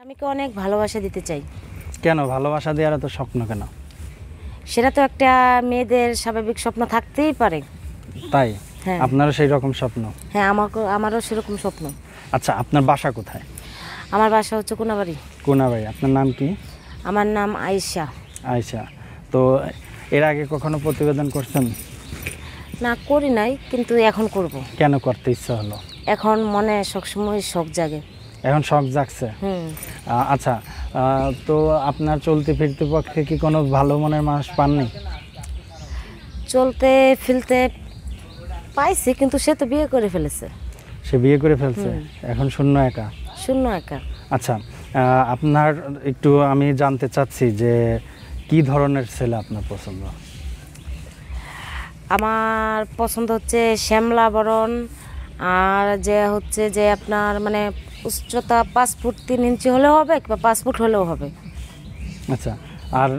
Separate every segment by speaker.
Speaker 1: স্বামীকে অনেক ভালোবাসা দিতে চাই।
Speaker 2: কেন ভালোবাসা দেওয়ার এত স্বপ্ন কেন?
Speaker 1: সেটা তো একটা মেয়েদের স্বাভাবিক স্বপ্ন থাকতেই পারে।
Speaker 2: তাই?
Speaker 1: হ্যাঁ।
Speaker 2: আপনারও সেই রকম স্বপ্ন?
Speaker 1: হ্যাঁ, আমারও সেরকম স্বপ্ন।
Speaker 2: আচ্ছা, আপনার বাসা কোথায়?
Speaker 1: আমার বাসা হচ্ছে কোনাবাড়ি।
Speaker 2: কোনাবাড়ি। আপনার নাম কি?
Speaker 1: আমার নাম আয়েশা।
Speaker 2: আয়শা। তো এর আগে কখনো প্রতিবেদন করছেন?
Speaker 1: না, করি নাই, কিন্তু এখন করব।
Speaker 2: কেন করতে ইচ্ছা হলো?
Speaker 1: এখন মনে সবসময় শখ জাগে।
Speaker 2: এখন শখ জাগছে? আচ্ছা, তো আপনার চলতে ফিরতে পক্ষে কি কোনো ভালো মনের মানুষ পাননি?
Speaker 1: চলতে ফিরতে পাইছি, কিন্তু সে তো বিয়ে করে ফেলেছে।
Speaker 2: সে বিয়ে করে ফেলছে, এখন শূন্য একা?
Speaker 1: শূন্য একা।
Speaker 2: আচ্ছা, আপনার একটু আমি জানতে চাচ্ছি যে কি ধরনের ছেলে আপনার পছন্দ?
Speaker 1: আমার পছন্দ হচ্ছে শ্যামলা বরণ, আর যে হচ্ছে যে আপনার মানে উচ্চতা 5 ফুট 3 ইঞ্চি হলেও হবে, কিংবা 5 ফুট হলেও হবে।
Speaker 2: আচ্ছা, আর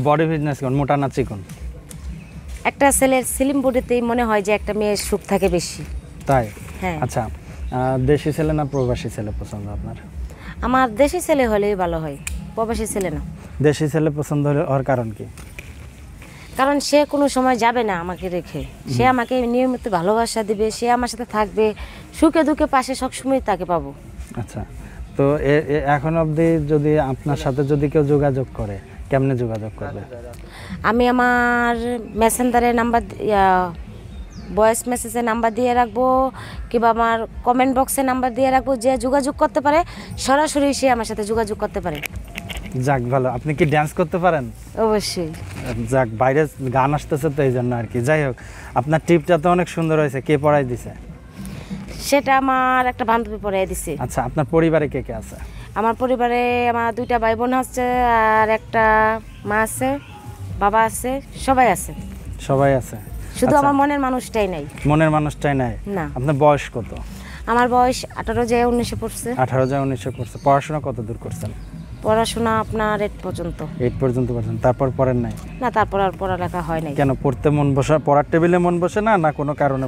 Speaker 2: বডি ফিটনেস কোন, মোটা না চিকন?
Speaker 1: একটা ছেলের স্লিম বডিতেই মনে হয় যে একটা মেয়ের সুখ থাকে বেশি।
Speaker 2: তাই?
Speaker 1: হ্যাঁ।
Speaker 2: আচ্ছা, দেশি ছেলে না প্রবাসী ছেলে পছন্দ আপনার?
Speaker 1: আমার দেশি ছেলে হলেই ভালো হয়, প্রবাসী ছেলে না।
Speaker 2: দেশি ছেলে পছন্দ হওয়ার কারণ কি?
Speaker 1: কারণ সে কোনো সময় যাবে না আমাকে রেখে, সে আমাকে নিয়মিত ভালোবাসা দিবে, সে আমার সাথে থাকবে, সুখে দুঃখে পাশে সবসময় তাকে পাবো।
Speaker 2: আচ্ছা, তো এখন অবধি যদি আপনার সাথে যদি কেউ যোগাযোগ করে, কেমনে যোগাযোগ করবে?
Speaker 1: আমি আমার মেসেঞ্জারের নাম্বার, ভয়েস মেসেজে নাম্বার দিয়ে রাখবো, কিংবা আমার কমেন্ট বক্সে নাম্বার দিয়ে রাখবো। যে যোগাযোগ করতে পারে সরাসরি সে আমার সাথে যোগাযোগ করতে পারে।
Speaker 2: যাক ভালো। আপনি কি ড্যান্স করতে পারেন?
Speaker 1: অবশ্যই।
Speaker 2: যাক, বাইরে গান আসতেছে তো এই জন্য আর কি। যাই হোক, আপনার টিপটা তো অনেক সুন্দর হয়েছে। কে পড়াই দিছে?
Speaker 1: সেটা আমার একটা বান্ধবী পড়াই দিছে।
Speaker 2: আচ্ছা, আপনার পরিবারে কে কে আছে?
Speaker 1: আমার পরিবারে আমার 2টা ভাই বোন আছে, আর একটা মা আছে, বাবা আছে, সবাই আছে।
Speaker 2: সবাই আছে?
Speaker 1: শুধু
Speaker 2: আচ্ছা,
Speaker 1: আমার মনের মানুষটাই নাই।
Speaker 2: মনের মানুষটাই নাই?
Speaker 1: না।
Speaker 2: আপনার বয়স কত?
Speaker 1: আমার বয়স 18 যে 19 পড়ছে।
Speaker 2: 18 যায় 19 করছে। পড়াশোনা কত দূর করছেন?
Speaker 1: পড়াশোনা আপনার 8 পর্যন্ত।
Speaker 2: 8 পর্যন্ত পড়ছেন, তারপর পড়েন নাই?
Speaker 1: না, তারপর আর পড়ালেখা হয় নাই।
Speaker 2: কেন, পড়তে মন বসে, পড়ার টেবিলে মন বসে না, না কোনো কারণে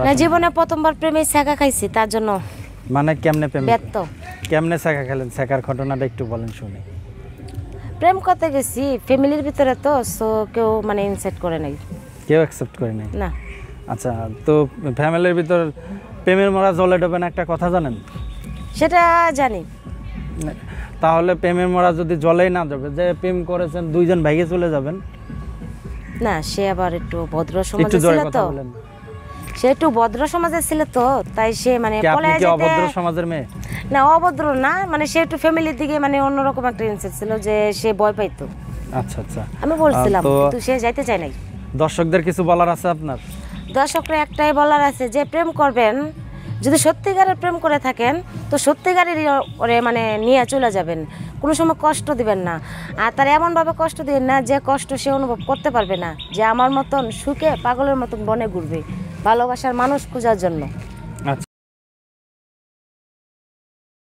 Speaker 1: না, জীবনে প্রথমবার প্রেমে ছেঁকা খাইছি, তার জন্য।
Speaker 2: মানে কেমনে প্রেম?
Speaker 1: ব্যর্থ।
Speaker 2: কেমনে ছেঁকা খেলেন? ছেঁকার ঘটনাটা একটু বলেন শুনি।
Speaker 1: প্রেম করতে গেছি ফ্যামিলির ভিতরে, তো সো কেউ মানে ইনসাইট করে নাই।
Speaker 2: কেউ অ্যাকসেপ্ট করে নাই?
Speaker 1: না।
Speaker 2: আচ্ছা, তো ফ্যামিলির ভিতর প্রেমের মরা জলে ডোবে না, একটা কথা জানেন?
Speaker 1: সেটা জানি।
Speaker 2: তাহলে প্রেমের মরা যদি জলেই না যাবে, যে প্রেম করেছেন 2 জন ভাইগে চলে যাবেন?
Speaker 1: না, সে আবার একটু ভদ্র
Speaker 2: একটু
Speaker 1: সমাজের
Speaker 2: জোরে
Speaker 1: ছিল
Speaker 2: কথা
Speaker 1: তো।
Speaker 2: বলেন।
Speaker 1: সে একটু ভদ্র সমাজের ছিল তো, তাই সে মানে
Speaker 2: কি আপনি
Speaker 1: পলায়
Speaker 2: কি
Speaker 1: যেতে।
Speaker 2: অভদ্র সমাজের মেয়ে?
Speaker 1: না, অভদ্র না, মানে সে একটু ফ্যামিলির দিকে মানে অন্যরকম একটা ইনসাইট ছিল, যে সে ভয় পাইতো।
Speaker 2: আচ্ছা আচ্ছা,
Speaker 1: আমি বলছিলাম,
Speaker 2: তো
Speaker 1: কিন্তু সে যাইতে চায় নাই।
Speaker 2: দর্শকদের কিছু বলার আছে আপনার?
Speaker 1: দর্শকরা একটাই বলার আছে, যে প্রেম করবেন, যদি সত্যিকারের প্রেম করে থাকেন তো সত্যিকারেরই ওরে মানে নিয়ে চলে যাবেন, কোনো সময় কষ্ট দিবেন না। আর তার এমনভাবে কষ্ট দিবেন না যে কষ্ট সে অনুভব করতে পারবে না, যে আমার মতন সুখে পাগলের মতন বনে ঘুরবে ভালোবাসার মানুষ খোঁজার জন্য।